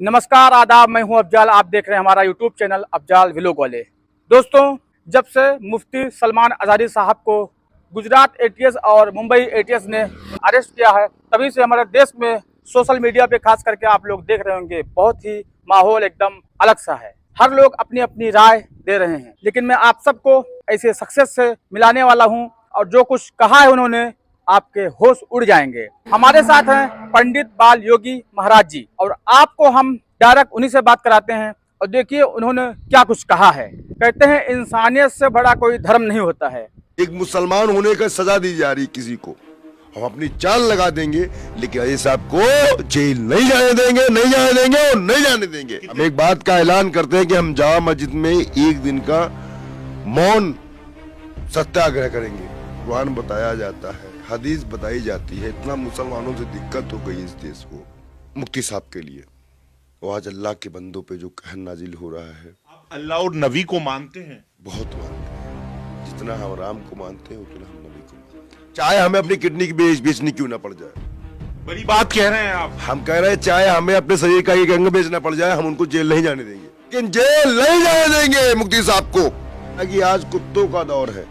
नमस्कार आदाब, मैं हूं अफजाल। आप देख रहे हैं हमारा यूट्यूब चैनल अफजाल व्लॉग वाले। दोस्तों, जब से मुफ्ती सलमान अज़हरी साहब को गुजरात एटीएस और मुंबई एटीएस ने अरेस्ट किया है, तभी से हमारे देश में सोशल मीडिया पे खास करके आप लोग देख रहे होंगे, बहुत ही माहौल एकदम अलग सा है। हर लोग अपनी अपनी राय दे रहे हैं, लेकिन मैं आप सबको ऐसे सक्सेस से मिलाने वाला हूं और जो कुछ कहा है उन्होंने, आपके होश उड़ जाएंगे। हमारे साथ हैं पंडित बाल योगी महाराज जी, और आपको हम डायरेक्ट उन्हीं से बात कराते हैं। और देखिए उन्होंने क्या कुछ कहा है। कहते हैं इंसानियत से बड़ा कोई धर्म नहीं होता है। एक मुसलमान होने का सजा दी जा रही किसी को, हम अपनी चाल लगा देंगे, लेकिन अजय साहब को जेल नहीं जाने देंगे, नहीं जाने देंगे और नहीं जाने देंगे। हम एक बात का ऐलान करते हैं कि हम जामा मस्जिद में एक दिन का मौन सत्याग्रह करेंगे। कुरान बताया जाता है, हदीस बताई जाती है, इतना मुसलमानों से दिक्कत हो गई इस देश को मुफ्ती साहब के लिए। वो आज अल्लाह के बंदों पे जो कहर नाजिल हो रहा है। आप अल्लाह और नबी को मानते हैं? बहुत मानते हैं, जितना हम राम को मानते हैं उतना हम नबी को मानते हैं। चाहे हमें अपनी किडनी की बेचनी क्यों ना पड़ जाए। बड़ी बात कह रहे हैं आप। हम कह रहे हैं चाहे हमें अपने शरीर का एक अंग बेचना पड़ जाए, हम उनको जेल नहीं जाने देंगे, लेकिन जेल नहीं जाने देंगे मुफ्ती साहब को। कि आज कुत्तों का दौर है,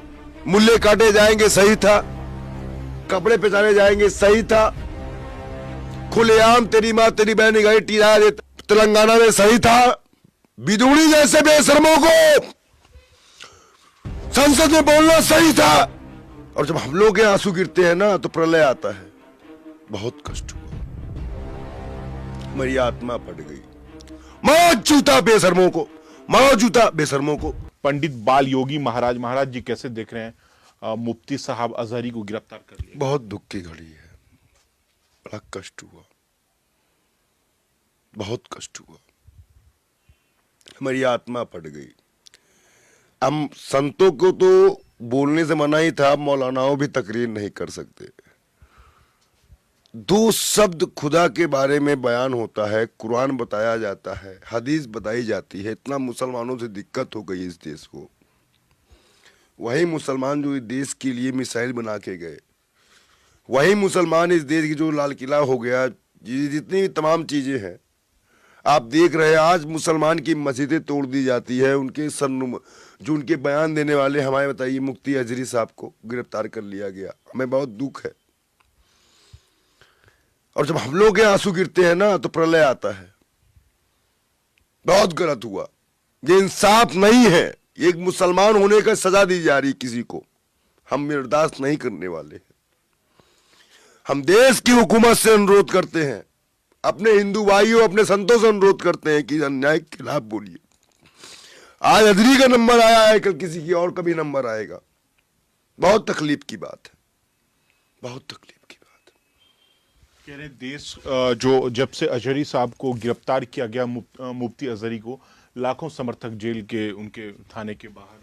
मुल्ले काटे जाएंगे सही था, कपड़े पहचाने जाएंगे सही था, खुलेआम तेरी माँ तेरी बहन गई टीरा देता तेलंगाना में सही था, बिदुड़ी जैसे बेशर्मों को संसद में बोलना सही था। और जब हम लोग के आंसू गिरते हैं ना तो प्रलय आता है। बहुत कष्ट हुआ, मेरी आत्मा फट गई। मौत जूता बेशर्मों को, मौत जूता बेशर्मों को। पंडित बाल योगी महाराज जी कैसे देख रहे हैं मुफ्ती साहब अजहरी को गिरफ्तार कर लिया? बहुत दुख की घड़ी है, बड़ा कष्ट हुआ, बहुत कष्ट हुआ, मेरी आत्मा फट गई। हम संतों को तो बोलने से मना ही था, मौलानाओं भी तकरीर नहीं कर सकते। दो शब्द खुदा के बारे में बयान होता है, कुरान बताया जाता है, हदीस बताई जाती है, इतना मुसलमानों से दिक्कत हो गई इस देश को। वही मुसलमान जो इस देश के लिए मिसाइल बना के गए, वही मुसलमान इस देश की जो लाल किला हो गया, जितनी भी तमाम चीजें हैं आप देख रहे हैं। आज मुसलमान की मस्जिदें तोड़ दी जाती है, उनके जो उनके बयान देने वाले हमारे बताइए मुफ्ती अजहरी साहब को गिरफ्तार कर लिया गया। हमें बहुत दुख है। और जब हम लोग के आंसू गिरते हैं ना तो प्रलय आता है। बहुत गलत हुआ, ये इंसाफ नहीं है। एक मुसलमान होने का सजा दी जा रही किसी को, हम बर्दाश्त नहीं करने वाले हैं। हम देश की हुकूमत से अनुरोध करते हैं, अपने हिंदू भाइयों अपने संतों से अनुरोध करते हैं कि अन्याय के खिलाफ बोलिए। आज अदरी का नंबर आया है, कल किसी की और का भी नंबर आएगा। बहुत तकलीफ की बात है, बहुत तकलीफ की बात है। कह रहे देश जो जब से अजहरी साहब को गिरफ्तार किया गया, मुफ्ती अजहरी को, लाखों समर्थक जेल के उनके थाने के बाहर।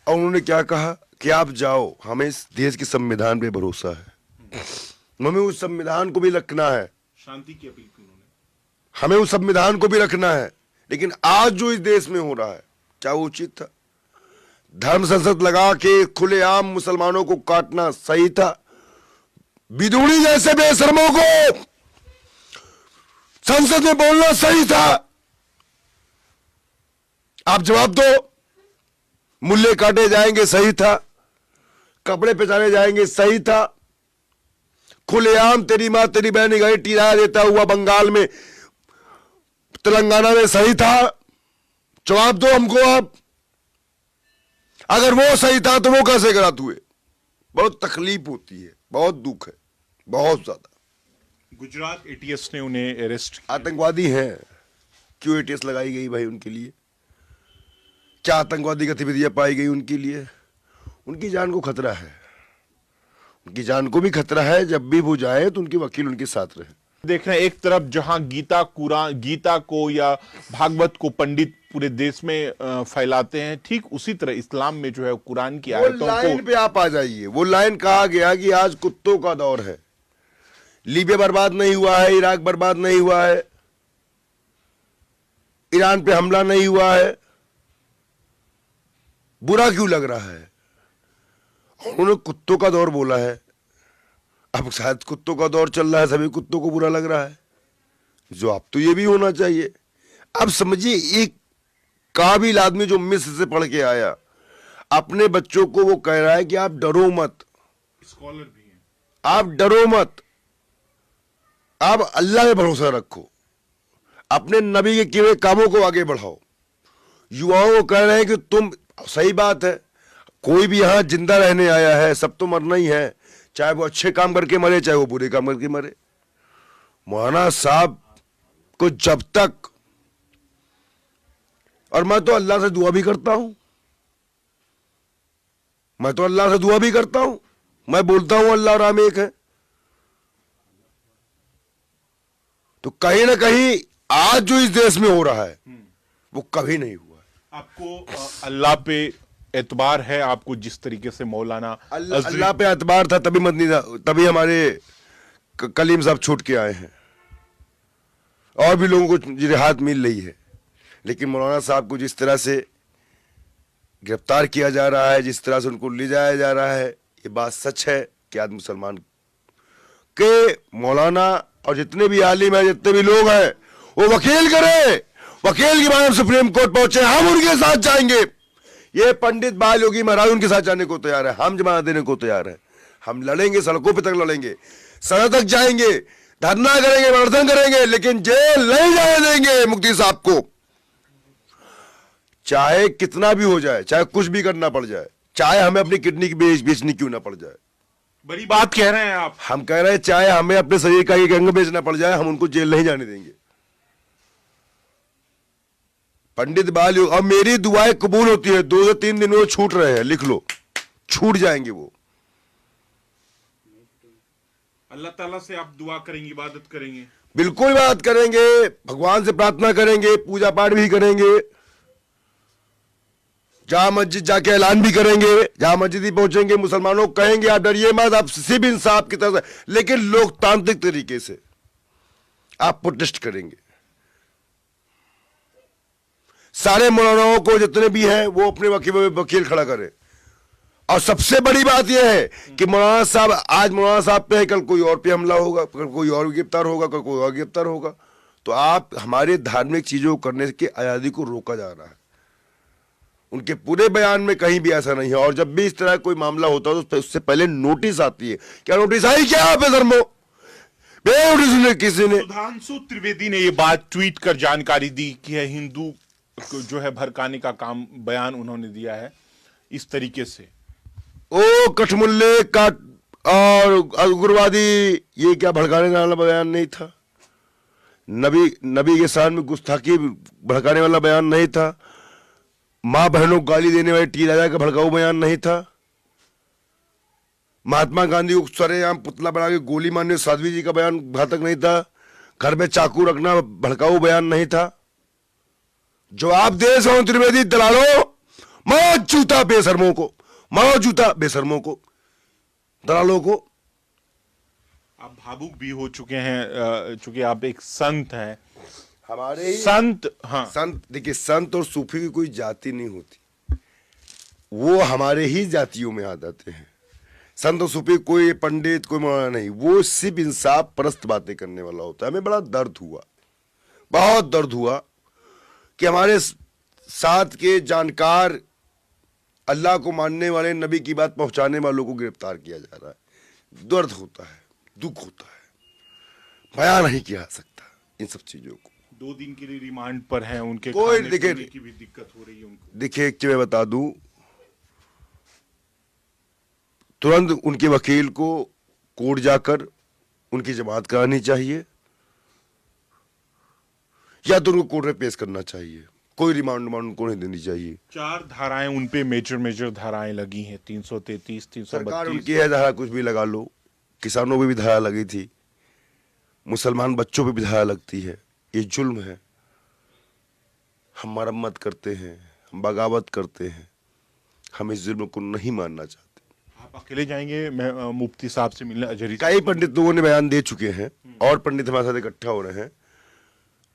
और उन्होंने क्या कहा कि आप जाओ, हमें इस देश के संविधान पे भरोसा है, हमें उस संविधान को भी रखना है। शांति की अपील की उन्होंने, हमें उस संविधान को भी रखना है। लेकिन आज जो इस देश में हो रहा है, क्या वो उचित था? धर्म संसद लगा के खुलेआम मुसलमानों को काटना सही था? बिदुड़ी जैसे बेशर्मों को संसद में बोलना सही था? आप जवाब दो। मुल्ले काटे जाएंगे सही था, कपड़े पहचाने जाएंगे सही था, खुलेआम तेरी मां तेरी बहन गई टीरा देता हुआ बंगाल में तेलंगाना में सही था? जवाब दो हमको आप। अगर वो सही था तो वो कैसे गलत हुए? बहुत तकलीफ होती है, बहुत दुख है, बहुत ज्यादा। गुजरात एटीएस ने उन्हें अरेस्ट किया। आतंकवादी हैं, क्यों एटीएस लगाई गई भाई उनके लिए? क्या आतंकवादी गतिविधियां पाई गई उनके लिए? उनकी जान को खतरा है, उनकी जान को भी खतरा है। जब भी वो जाए तो उनके वकील उनके साथ रहे। देख रहे हैं, एक तरफ जहां गीता को या भागवत को पंडित पूरे देश में फैलाते हैं, ठीक उसी तरह इस्लाम में जो है कुरान की आयतों को। लाइन पे आप आ जाइए। वो लाइन कहा गया कि आज कुत्तों का दौर है। लीबिया बर्बाद नहीं हुआ है, इराक बर्बाद नहीं हुआ है, ईरान पे हमला नहीं हुआ है, बुरा क्यों लग रहा है? उन्होंने कुत्तों का दौर बोला है। अब शायद कुत्तों का दौर चल रहा है, सभी कुत्तों को बुरा लग रहा है। जो आप तो ये भी होना चाहिए। अब समझिए, एक काबिल आदमी जो मिस्र से पढ़ के आया, अपने बच्चों को वो कह रहा है कि आप डरो मत, स्कॉलर भी हैं, आप डरो मत, आप अल्लाह पे भरोसा रखो, अपने नबी के किए हुए कामों को आगे बढ़ाओ। युवाओं को कह रहे हैं कि तुम, सही बात है, कोई भी यहां जिंदा रहने आया है, सब तो मरना ही है, चाहे वो अच्छे काम करके मरे, चाहे वो बुरे काम करके मरे। मौलाना साहब को जब तक, और मैं तो अल्लाह से दुआ भी करता हूं, मैं तो अल्लाह से दुआ भी करता हूं, मैं बोलता हूं अल्लाह और राम एक है। तो कहीं ना कहीं आज जो इस देश में हो रहा है वो कभी नहीं हुआ है। आपको अल्लाह पे एतबार है? आपको जिस तरीके से मौलाना अल्लाह पे एतबार था, तभी मदनी, तभी हमारे कलीम साहब छूट के आए हैं, और भी लोगों को रिहायत मिल रही है। लेकिन मौलाना साहब को जिस तरह से गिरफ्तार किया जा रहा है, जिस तरह से उनको ले जाया जा रहा है, ये बात सच है कि आज मुसलमान के मौलाना और जितने भी आलिम हैं, जितने भी लोग हैं, वो वकील करें, वकील की माध्यम सुप्रीम कोर्ट पहुंचे, हम उनके साथ जाएंगे। ये पंडित बाल योगी महाराज उनके साथ जाने को तैयार है, हम जमानत देने को तैयार है, हम लड़ेंगे, सड़कों पे तक लड़ेंगे, सड़क तक जाएंगे, धरना करेंगे, प्रदर्शन करेंगे, लेकिन जेल नहीं जाने देंगे मुफ्ती साहब को, चाहे कितना भी हो जाए, चाहे कुछ भी करना पड़ जाए, चाहे हमें अपनी किडनी की बेचनी क्यों ना पड़ जाए। बड़ी बात कह रहे हैं आप। हम कह रहे हैं चाहे हमें अपने शरीर का एक अंग बेचना पड़ जाए, हम उनको जेल नहीं जाने देंगे। पंडित बाल योग, अब मेरी दुआएं कबूल होती है, 2 से 3 दिन में छूट रहे हैं, लिख लो, छूट जाएंगे वो। अल्लाह ताला से आप दुआ करेंगे, इबादत करेंगे? बिल्कुल इबादत करेंगे, भगवान से प्रार्थना करेंगे, पूजा पाठ भी करेंगे, जहां मस्जिद जाके ऐलान भी करेंगे, जहां मस्जिद ही पहुंचेंगे, मुसलमानों को कहेंगे आप डरिए मत, आप सिर्फ इंसाफ की तरफ से, लेकिन लोकतांत्रिक तरीके से आप प्रोटेस्ट करेंगे। सारे मौलानाओं को जितने भी हैं वो अपने वकील खड़ा करें। और सबसे बड़ी बात यह है कि मौलाना साहब, आज मौलाना साहब पे है, कल कोई और पे हमला होगा, कल कोई और गिरफ्तार होगा, कल कोई और गिरफ्तार होगा। तो आप, हमारे धार्मिक चीजों को करने की आजादी को रोका जा रहा है। उनके पूरे बयान में कहीं भी ऐसा नहीं है। और जब भी इस तरह कोई मामला होता है तो उससे पहले नोटिस आती है। क्या नोटिस आई क्या आप धर्मो? बेनोटिस किसी ने। सुधांशु त्रिवेदी ने ये बात ट्वीट कर जानकारी दी कि है हिंदू को जो है भड़काने का काम, बयान उन्होंने दिया है इस तरीके से। ओ कठमुल्ले का और उग्रवादी, ये क्या भड़काने वाला बयान नहीं था। नबी के शान में गुस्ताखी भड़काने वाला बयान नहीं था। मां बहनों को गाली देने वाले टी राजा का भड़काऊ बयान नहीं था। महात्मा गांधी को सरेआम पुतला बना के गोली मारने साध्वी जी का बयान घातक नहीं था। घर में चाकू रखना भड़काऊ बयान नहीं था। जवाब दे सोन त्रिवेदी दलालों, मारो जूता बेशर्मों को, मारो जूता बेशर्मों को, दलालों को। आप भावुक भी हो चुके हैं, चूंकि आप एक संत हैं। हमारे ही संत, हाँ, संत, देखिए, संत और सूफी की कोई जाति नहीं होती, वो हमारे ही जातियों में आ जाते हैं। संत और सूफी कोई पंडित, कोई मौलाना नहीं, वो सिर्फ इंसाफ परस्त बातें करने वाला होता है। हमें बड़ा दर्द हुआ, बहुत दर्द हुआ कि हमारे साथ के जानकार, अल्लाह को मानने वाले, नबी की बात पहुंचाने वालों को गिरफ्तार किया जा रहा है। दर्द होता है, दुख होता है, बयान नहीं किया सकता इन सब चीजों को। 2 दिन के लिए रिमांड पर हैं, उनके कोई खाने देखिए, पीने की भी दिक्कत हो रही है उनको। देखिए, एक चीज मैं बता दूं, तुरंत उनके वकील को कोर्ट जाकर उनकी जमानत करानी चाहिए, या तो उनको कोर्ट में पेश करना चाहिए। कोई रिमांड उनको नहीं देनी चाहिए। 4 धाराएं उन पे मेजर धाराएं लगी हैं, 333, सरकार 332। उनकी है, धारा कुछ भी लगा लो। किसानों पे भी धारा लगी थी, मुसलमान बच्चों पे भी धारा लगती है। ये जुल्म है। हम मरम्मत करते हैं, हम बगावत करते हैं, हम इस जुल्म को नहीं मानना चाहते। आप अकेले जाएंगे? मैं मुफ्ती साहब से मिलने अजहरी? कई पंडित लोगों ने बयान दे चुके हैं और पंडित हमारे साथ इकट्ठा हो रहे हैं,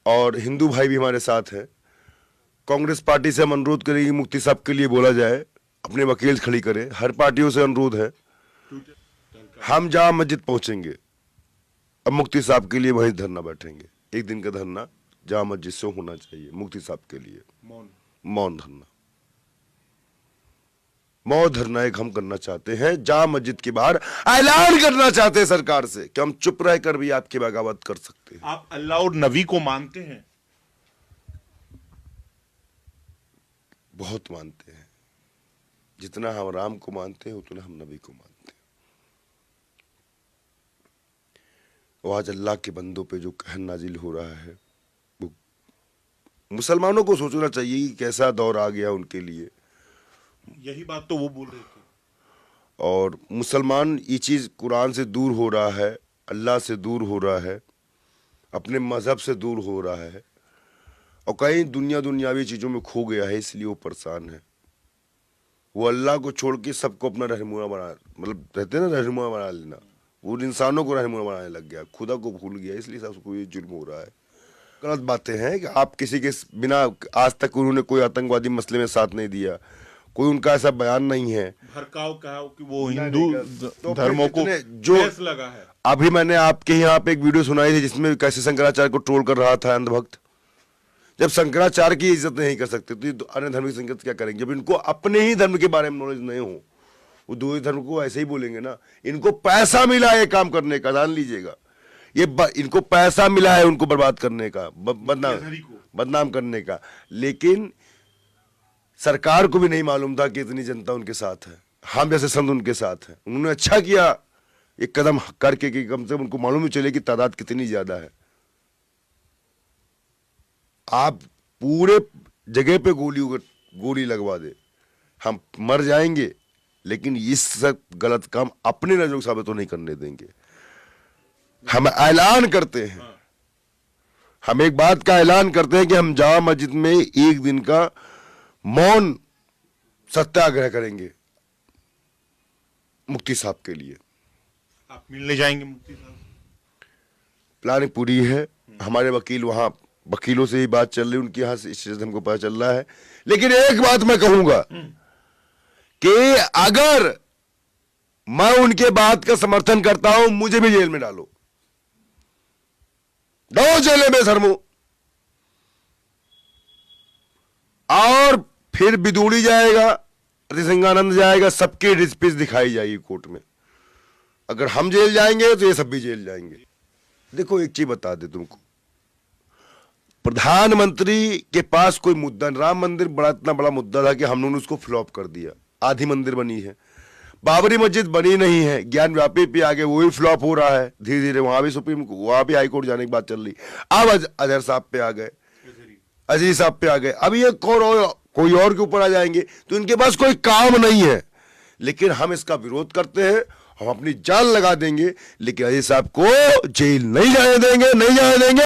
और हिंदू भाई भी हमारे साथ हैं। कांग्रेस पार्टी से हम अनुरोध करेंगे मुफ्ती साहब के लिए बोला जाए, अपने वकील खड़ी करें। हर पार्टियों से अनुरोध है। हम जहां मस्जिद पहुंचेंगे, अब मुफ्ती साहब के लिए वहीं धरना बैठेंगे। एक दिन का धरना जामा मस्जिद से होना चाहिए मुफ्ती साहब के लिए। मौन धरना, मौन धरना एक हम करना चाहते हैं। जामा मस्जिद के बाहर ऐलान करना चाहते हैं सरकार से कि हम चुप रहकर भी आपकी बगावत कर सकते हैं। आप अल्लाह और नबी को मानते हैं? बहुत मानते हैं, जितना हम राम को मानते हैं उतना हम नबी को मानते हैं। वो आज अल्लाह के बंदों पे जो कहर नाजिल हो रहा है, वो मुसलमानों को सोचना चाहिए कि कैसा दौर आ गया उनके लिए। यही बात तो वो बोल रहे थे। और मुसलमान ये चीज़ कुरान से दूर हो रहा है, अल्लाह से दूर हो रहा है, अपने मज़हब से दूर हो रहा है और कई दुनियावी चीज़ों में खो गया है, इसलिए वो परेशान है। वो अल्लाह को छोड़ के सबको अपना रहनुमा बना, मतलब रहते हैं ना रहनुमा बना लेना, वो इंसानों को रहनुमा बनाने लग गया, खुदा को भूल गया, इसलिए सबको ये जुल्म हो रहा है। गलत बातें हैं कि आप किसी के बिना, आज तक उन्होंने कोई आतंकवादी मसले में साथ नहीं दिया, कोई उनका ऐसा बयान नहीं है। भड़काव कहा कि वो हिंदू तो धर्मों को जो ठेस लगा है। अभी मैंने आपके यहाँ पे एक वीडियो सुनाई थी जिसमें कैसे शंकराचार्य को ट्रोल कर रहा था अंधभक्त। जब शंकराचार्य की इज्जत नहीं कर सकते तो अन्य धर्म की इज्जत क्या करेंगे? जब इनको अपने ही धर्म के बारे में नॉलेज नहीं हो, वो दो धर्म को ऐसे ही बोलेंगे ना। इनको पैसा मिला है काम करने का, जान लीजिएगा। इनको पैसा मिला है उनको बर्बाद करने का, बदनाम करने का। लेकिन सरकार को भी नहीं मालूम था कि इतनी जनता उनके साथ है, हम जैसे संत उनके साथ हैं। उन्होंने अच्छा किया एक कदम करके कि कम से कम उनको मालूम ही चले कि तादाद कितनी ज्यादा है। आप पूरे जगह पे गोली लगवा दे, हम मर जाएंगे, लेकिन इस सब गलत काम अपने नजरों साबित तो नहीं करने देंगे। हम ऐलान करते हैं, हम एक बात का ऐलान करते हैं कि हम जामा मस्जिद में एक दिन का मौन सत्याग्रह करेंगे मुफ्ती साहब के लिए। आप मिलने जाएंगे मुफ्ती साहब? प्लानिंग पूरी है, हमारे वकील वहां, वकीलों से ही बात चल रही, उनके यहाँ से इस चीज हमको पता चल रहा है। लेकिन एक बात मैं कहूंगा कि अगर मैं उनके बात का समर्थन करता हूं, मुझे भी जेल में डालो, जेल में शर्मो, और फिर बिदुड़ी जाएगा, सिंगानंद जाएगा, सबकी डिस्पिस दिखाई जाएगी कोर्ट में। अगर हम जेल जाएंगे तो ये सब भी जेल जाएंगे। देखो एक चीज बता दे तुमको, प्रधानमंत्री के पास कोई मुद्दा, राम मंदिर इतना बड़ा मुद्दा था कि हम लोगों ने उसको फ्लॉप कर दिया। आधी मंदिर बनी है, बाबरी मस्जिद बनी नहीं है, ज्ञान व्यापी पे आगे वो भी फ्लॉप हो रहा है धीरे धीरे। वहां भी वहां भी हाईकोर्ट जाने की बात चल रही। अब अजहर साहब पे आ गए, अजीज साहब पे आ गए, अब ये कोई और के ऊपर आ जाएंगे। तो इनके पास कोई काम नहीं है, लेकिन हम इसका विरोध करते हैं, हम अपनी जान लगा देंगे, लेकिन अजीज साहब को जेल नहीं जाने देंगे, नहीं जाने देंगे।